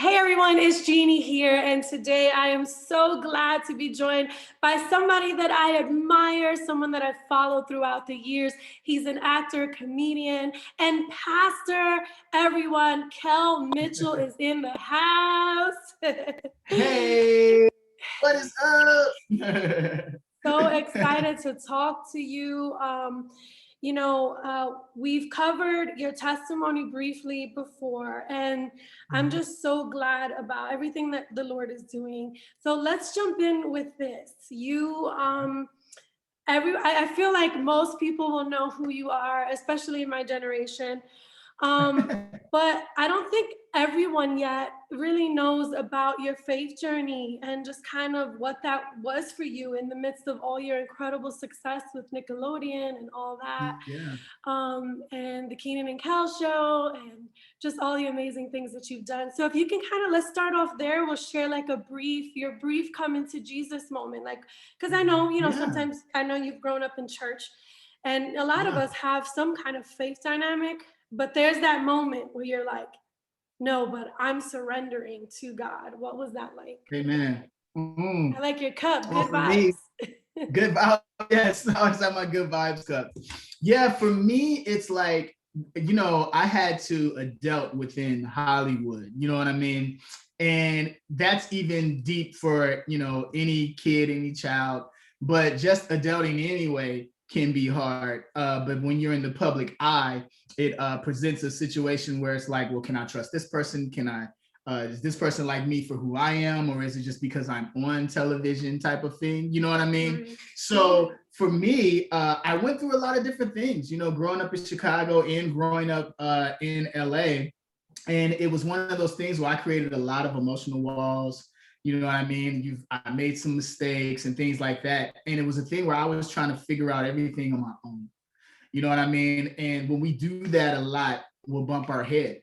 Hey everyone, it's Jeannie here, and today I am so glad to be joined by somebody that I admire, someone that I've followed throughout the years. He's an actor, comedian, and pastor. Everyone, Kel Mitchell is in the house. Hey, what is up? So excited to talk to you. We've covered your testimony briefly before, and I'm just so glad about everything that the Lord is doing. So let's jump in with this. I feel like most people will know who you are, especially in my generation. But I don't think everyone yet really knows about your faith journey and just kind of what that was for you in the midst of all your incredible success with Nickelodeon and all that, Yeah. and the Keenan and Kel show and just all the amazing things that you've done. So if you can let's start off there. We'll share like your brief coming to Jesus moment, like, because I know, sometimes I know you've grown up in church and a lot of us have some kind of faith dynamic, but there's that moment where you're like, no, but I'm surrendering to God. What was that like? Amen. I like your cup. Well, Good for vibes. me, good vibes. Yes, I always have my good vibes cup. Yeah, for me, it's like, I had to adult within Hollywood. You know what I mean? And that's even deep for, any kid, any child. But just adulting anyway can be hard. But when you're in the public eye, it presents a situation where it's like, well, can I trust this person? Is this person like me for who I am, or is it just because I'm on television type of thing? You know what I mean? Mm-hmm. So for me, I went through a lot of different things, growing up in Chicago and growing up in LA. And it was one of those things where I created a lot of emotional walls. You know what I mean? I made some mistakes and things like that. And it was a thing where I was trying to figure out everything on my own. You know what I mean? And when we do that a lot, we'll bump our head,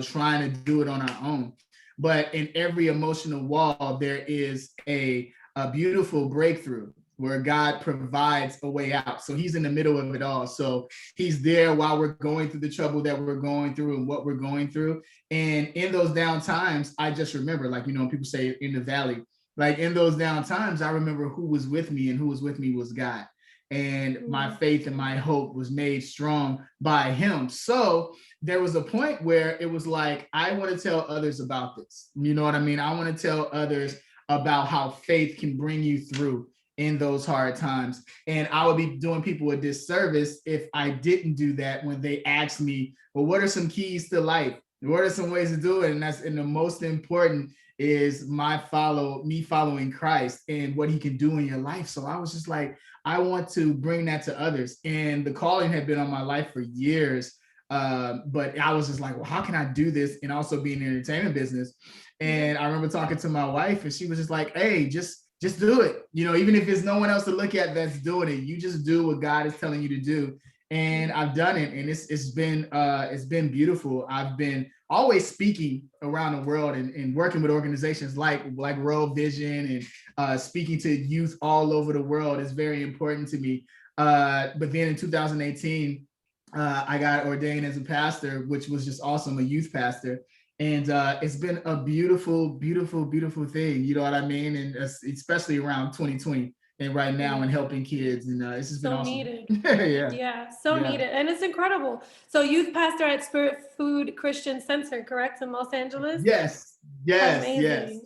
trying to do it on our own. But in every emotional wall, there is a beautiful breakthrough where God provides a way out. So he's in the middle of it all. So he's there while we're going through the trouble that we're going through and what we're going through. And in those down times, I just remember, like, people say in the valley, like in those down times, I remember who was with me, and who was with me was God. And my faith and my hope was made strong by him. So there was a point where it was like, I want to tell others about this. You know what I mean? I want to tell others about how faith can bring you through in those hard times. And I would be doing people a disservice if I didn't do that when they asked me, well, what are some keys to life? What are some ways to do it? And the most important is me following Christ and what he can do in your life. So I was just like, I want to bring that to others. And the calling had been on my life for years. But I was just like, well, how can I do this and also be in the entertainment business? And I remember talking to my wife, and she was just like, hey, just do it. Even if there's no one else to look at that's doing it, you just do what God is telling you to do. And I've done it, and it's been beautiful. I've been always speaking around the world and working with organizations like World Vision, and speaking to youth all over the world is very important to me. But then in 2018, I got ordained as a pastor, which was just awesome, a youth pastor. And it's been a beautiful, beautiful, beautiful thing. You know what I mean? And especially around 2020 and right now, and helping kids. And it's just been awesome. Needed. Yeah, needed. And it's incredible. So youth pastor at Spirit Food Christian Center, correct, in Los Angeles? Yes. Amazing.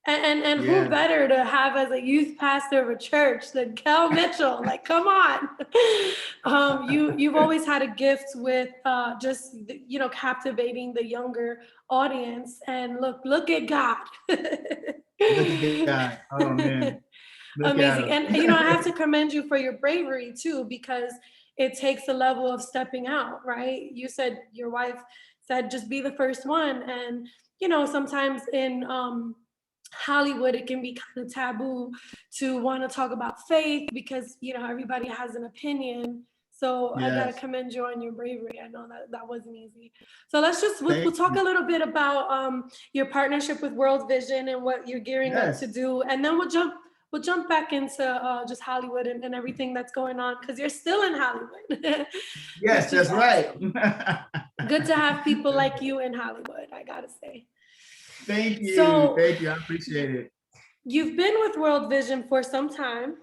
And who better to have as a youth pastor of a church than Kel Mitchell? Like, come on. You've always had a gift with just captivating the younger audience. And look at God. Look at God. Oh man. Amazing. And I have to commend you for your bravery too, because it takes a level of stepping out, right? You said your wife said just be the first one, and sometimes in Hollywood it can be kind of taboo to want to talk about faith because everybody has an opinion. So yes. I gotta commend you on your bravery. I know that wasn't easy. So we'll talk a little bit about your partnership with World Vision and what you're gearing up to do, and then we'll jump back into just Hollywood and everything that's going on, because you're still in Hollywood. Yes, that's right. Good to have people like you in Hollywood, I gotta say. Thank you. So Thank you. I appreciate it. you've been with World Vision for some time,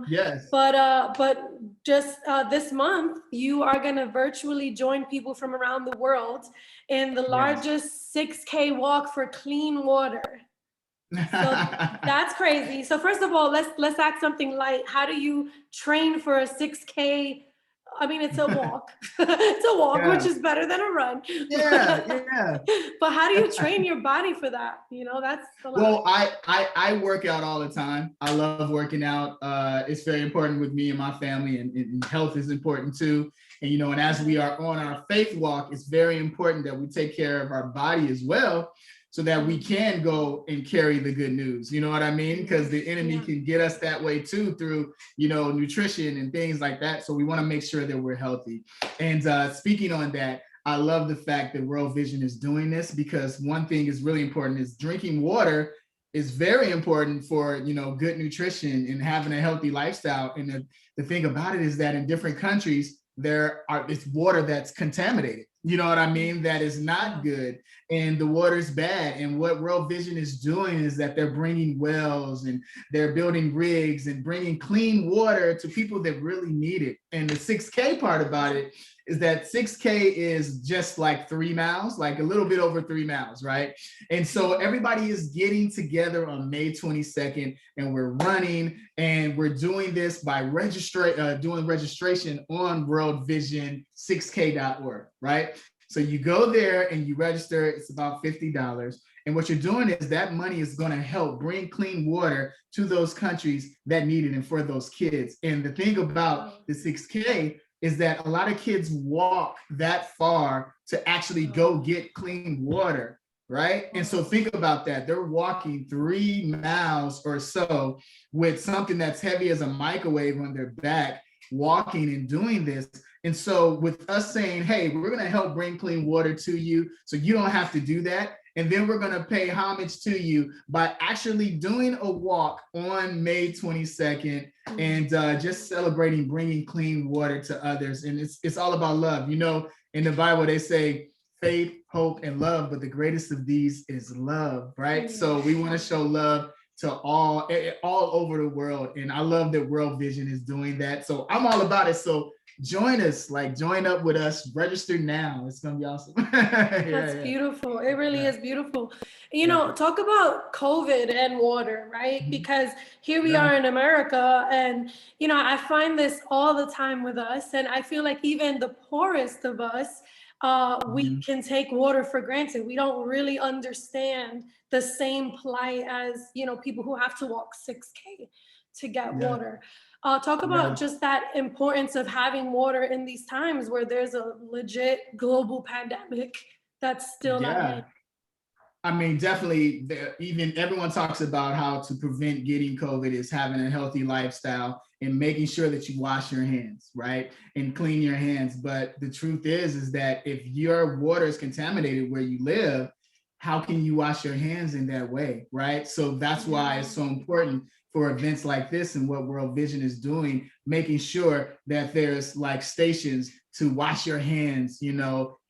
Yes. but just this month you are going to virtually join people from around the world in the Yes. largest 6K walk for clean water. So that's crazy. So first of all, let's ask something light. How do you train for a 6K? I mean, it's a walk. It's a walk, which Yeah. is better than a run. Yeah. Yeah. But how do you train your body for that? That's a lot. Well, I work out all the time. I love working out. It's very important with me and my family, and health is important too. And as we are on our faith walk, it's very important that we take care of our body as well, so that we can go and carry the good news. You know what I mean? Because the enemy can get us that way too, through nutrition and things like that. So we want to make sure that we're healthy. And speaking on that, I love the fact that World Vision is doing this, because one thing is really important is drinking water is very important for good nutrition and having a healthy lifestyle. And the thing about it is that in different countries it's water that's contaminated. You know what I mean? That is not good, and the water's bad. And what World Vision is doing is that they're bringing wells and they're building rigs and bringing clean water to people that really need it. And the 6K part about it is that 6K is just like 3 miles, like a little bit over 3 miles, right? And so everybody is getting together on May 22nd, and we're running, and we're doing this by doing registration on worldvision6k.org, right? So you go there and you register. It's about $50. And what you're doing is that money is going to help bring clean water to those countries that need it and for those kids. And the thing about the 6K is that a lot of kids walk that far to actually go get clean water, right? And so think about that. They're walking 3 miles or so with something that's heavy as a microwave on their back, walking and doing this. And so with us saying, hey, we're going to help bring clean water to you so you don't have to do that. And then we're going to pay homage to you by actually doing a walk on May 22nd and just celebrating bringing clean water to others. And it's all about love. In the Bible, they say faith, hope, and love, but the greatest of these is love, right? So we want to show love to all over the world. And I love that World Vision is doing that. So I'm all about it. So join us, join up with us, register now. It's going to be awesome. That's beautiful. It really is beautiful. Talk about COVID and water, right? Because here we are in America, and, I find this all the time with us. And I feel like even the poorest of us, we can take water for granted. We don't really understand the same plight as, people who have to walk 6K to get water. Talk about just that importance of having water in these times where there's a legit global pandemic that's still not ending. I mean, definitely, even everyone talks about how to prevent getting COVID is having a healthy lifestyle and making sure that you wash your hands, right? And clean your hands. But the truth is that if your water is contaminated where you live, how can you wash your hands in that way, right? So that's why it's so important for events like this and what World Vision is doing, making sure that there's stations to wash your hands,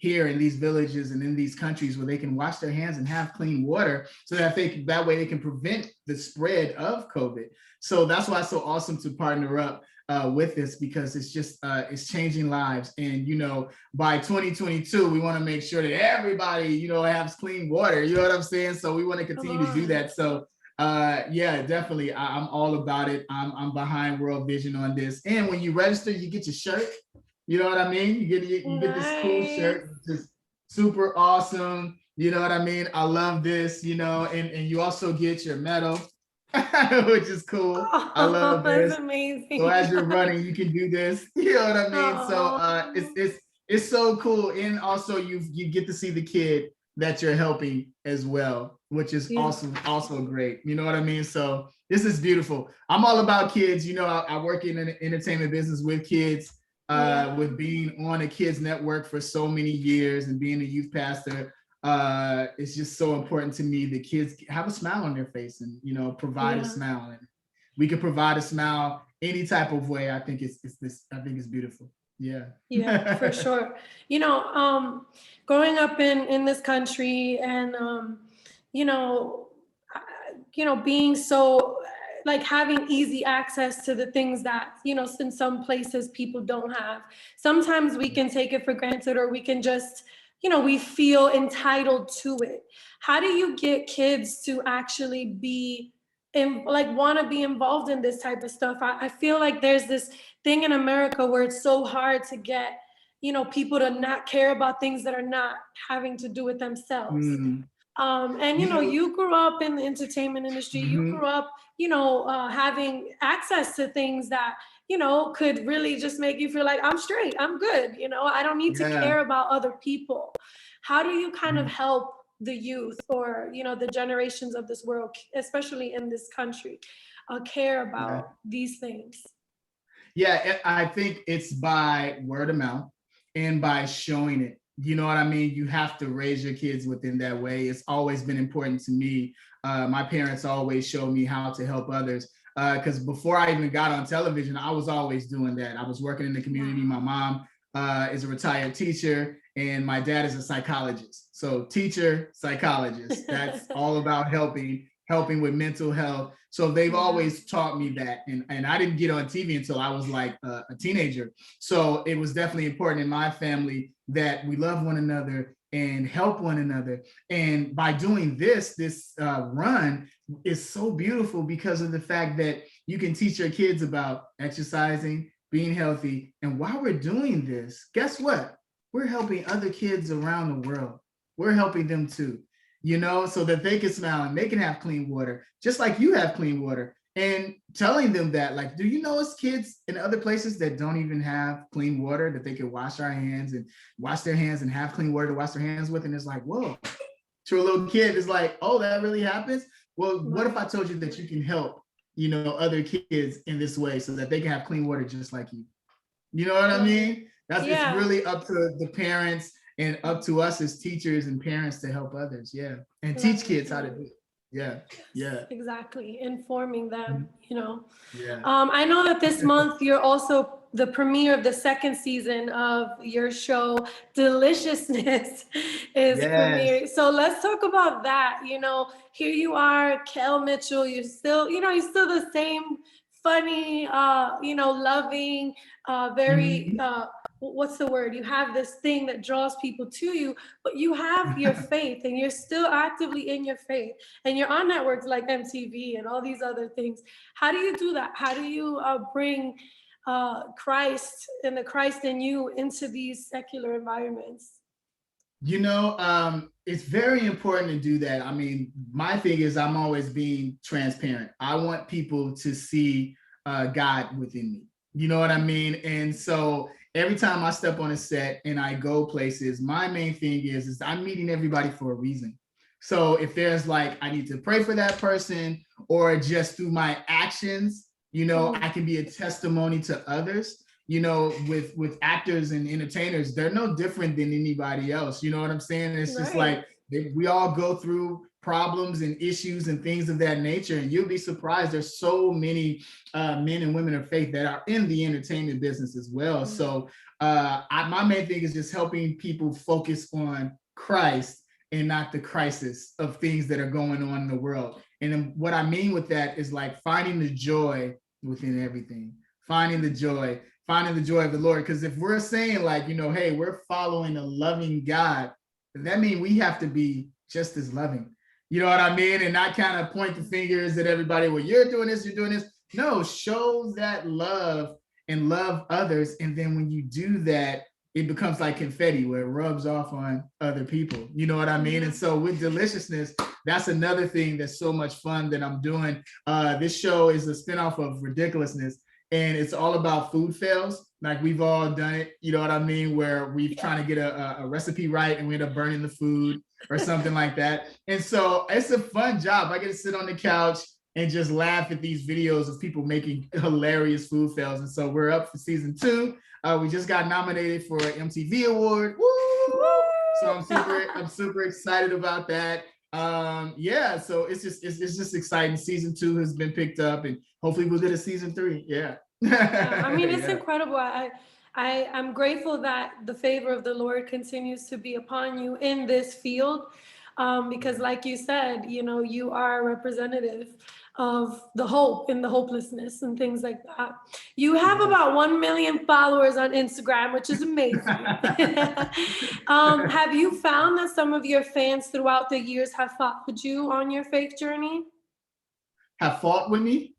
here in these villages and in these countries where they can wash their hands and have clean water, so that that way they can prevent the spread of COVID. So that's why it's so awesome to partner up with this, because it's just it's changing lives. And by 2022 we want to make sure that everybody has clean water. You know what I'm saying? So we want to continue to do that. So definitely, I'm all about it. I'm behind World Vision on this. And when you register, you get your shirt. You know what I mean? You get this cool shirt, just super awesome. You know what I mean? I love this. And you also get your medal, which is cool. I love this. That's amazing. So as you're running, you can do this. You know what I mean? So it's so cool. And also you get to see the kid that you're helping as well, which is also great. You know what I mean? So this is beautiful. I'm all about kids. I work in an entertainment business with kids, with being on a kids network for so many years and being a youth pastor. It's just so important to me that kids have a smile on their face and, provide a smile. And we can provide a smile any type of way. I think it's beautiful. Yeah, for sure. Growing up in this country and you know, being so like having easy access to the things that, in some places people don't have. Sometimes we can take it for granted, or we can just, we feel entitled to it. How do you get kids to actually be like want to be involved in this type of stuff? I feel like there's this thing in America where it's so hard to get, people to not care about things that are not having to do with themselves. Mm. And You know, you grew up in the entertainment industry. You mhm. grew up, having access to things that, could really just make you feel like I'm straight, I'm good. I don't need to Yeah. care about other people. How do you kind of Mhm. help the youth, or the generations of this world, especially in this country, care Yeah. about these things? Yeah, I think it's by word of mouth and by showing it. You know what I mean? You have to raise your kids within that way. It's always been important to me. My parents always showed me how to help others. Because before I even got on television, I was always doing that. I was working in the community. My mom is a retired teacher, and my dad is a psychologist. So teacher, psychologist. That's all about helping with mental health. So they've Yeah. always taught me that. And I didn't get on TV until I was like a teenager. So it was definitely important in my family that we love one another and help one another. And by doing this run is so beautiful because of the fact that you can teach your kids about exercising, being healthy. And while we're doing this, guess what? We're helping other kids around the world. We're helping them too, so that they can smile and they can have clean water, just like you have clean water. And telling them that, like, do you know it's kids in other places that don't even have clean water that they can wash their hands and have clean water to wash their hands with? And it's like, whoa, to a little kid, it's like, oh, that really happens? Well, what if I told you that you can help, other kids in this way so that they can have clean water just like you? You know what I mean? It's Yeah. really up to the parents and up to us as teachers and parents to help others. Yeah. And teach kids how to do it. Yeah. Yeah. Exactly. Informing them, Yeah. I know that this month you're also the premiere of the second season of your show, Deliciousness, is Yes. premiering. So let's talk about that. Here you are, Kel Mitchell. You're still the same funny, loving, very, Mhm. what's the word? You have this thing that draws people to you, but you have your faith, and you're still actively in your faith, and you're on networks like MTV and all these other things. How do you do that? How do you bring Christ and the Christ in you into these secular environments? It's very important to do that. I mean, my thing is I'm always being transparent. I want people to see God within me. You know what I mean? And so every time I step on a set and I go places, my main thing is I'm meeting everybody for a reason. So if there's like, I need to pray for that person, or just through my actions, I can be a testimony to others. With actors and entertainers, they're no different than anybody else. You know what I'm saying? It's just like we all go through problems and issues and things of that nature. And you'll be surprised. There's so many men and women of faith that are in the entertainment business as well. So my main thing is just helping people focus on Christ and not the crisis of things that are going on in the world. And then what I mean with that is like finding the joy within everything, finding the joy of the Lord. Because if we're saying like, hey, we're following a loving God, that means we have to be just as loving. You know what I mean? And not kind of point the fingers at everybody, well, you're doing this, you're doing this. No, show that love and love others. And then when you do that, it becomes like confetti where it rubs off on other people. You know what I mean? And so with Deliciousness, that's another thing that's so much fun that I'm doing. This show is a spinoff of Ridiculousness, and it's all about food fails. Like we've all done it, you know what I mean? Where we've trying to get a recipe right and we end up burning the food or something like that. And so it's a fun job. I get to sit on the couch and just laugh at these videos of people making hilarious food fails. And so we're up for season 2. We just got nominated for an MTV award. Woo! So I'm super excited about that. So it's just exciting. Season 2 has been picked up, and hopefully we'll get a season 3. Yeah. I mean, it's incredible. I'm grateful that the favor of the Lord continues to be upon you in this field. because like you said, you know, you are a representative of the hope and the hopelessness and things like that. You have about 1 million followers on Instagram, which is amazing. Have you found that some of your fans throughout the years have followed you on your faith journey? Have fought with me?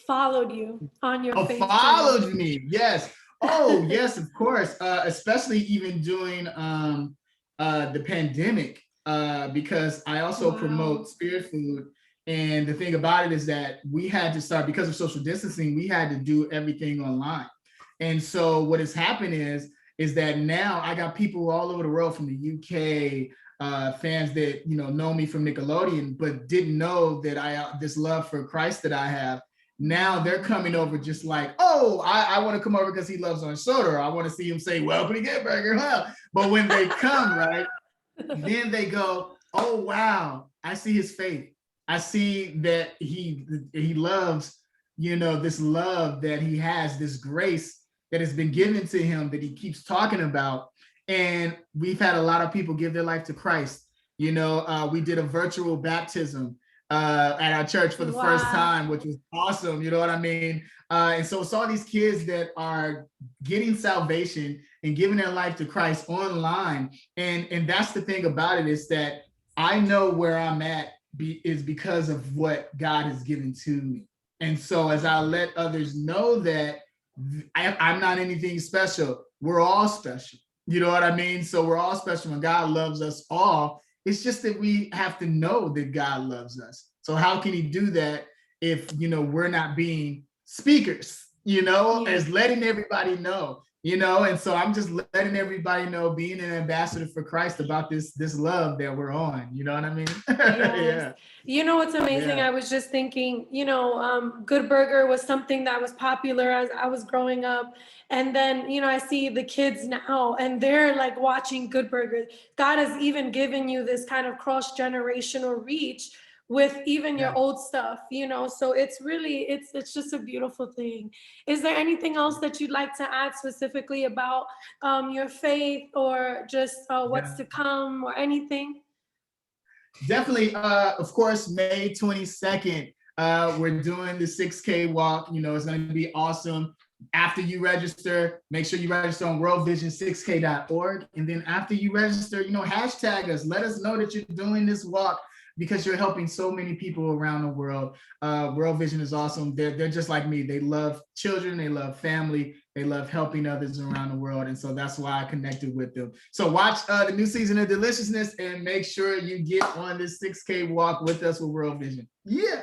Followed you on your faith Followed journey. me, yes. Oh, yes, of course. Especially even during the pandemic, because I also promote spirit food. And the thing about it is that we had to start, because of social distancing, we had to do everything online. And so what has happened is that now I got people all over the world, from the UK, fans that know me from Nickelodeon, but didn't know that I this love for Christ that I have. Now they're coming over just like, oh, I want to come over because he loves orange soda, or I want to see him say, well, pretty good burger, huh? But when they come, right, then they go, oh, wow, I see his faith. I see that he loves, this love that he has, this grace that has been given to him that he keeps talking about. And we've had a lot of people give their life to Christ. We did a virtual baptism at our church for the first time, which was awesome. You know what I mean? And so it's all these kids that are getting salvation and giving their life to Christ online. And that's the thing about it, is that I know where I'm at is because of what God has given to me. And so as I let others know that I'm not anything special, we're all special. You know what I mean? So we're all special, and God loves us all. It's just that we have to know that God loves us. So how can he do that if, we're not being speakers, as letting everybody know, and so I'm just letting everybody know, being an ambassador for Christ about this love that we're on, you know what I mean? Yes. You know what's amazing? I was just thinking, Good Burger was something that was popular as I was growing up. And then, I see the kids now and they're like watching Good Burger. God has even given you this kind of cross-generational reach with even your old stuff, so it's really, it's just a beautiful thing. Is there anything else that you'd like to add specifically about your faith, or just what's to come, or anything? Definitely. Of course, May 22nd, we're doing the 6K walk. It's going to be awesome. After you register, make sure you register on worldvision6k.org. And then after you register, hashtag us. Let us know that you're doing this walk, because you're helping so many people around the world. World Vision is awesome. They're just like me. They love children. They love family. They love helping others around the world. And so that's why I connected with them. So watch the new season of Deliciousness and make sure you get on this 6K walk with us with World Vision. Yeah.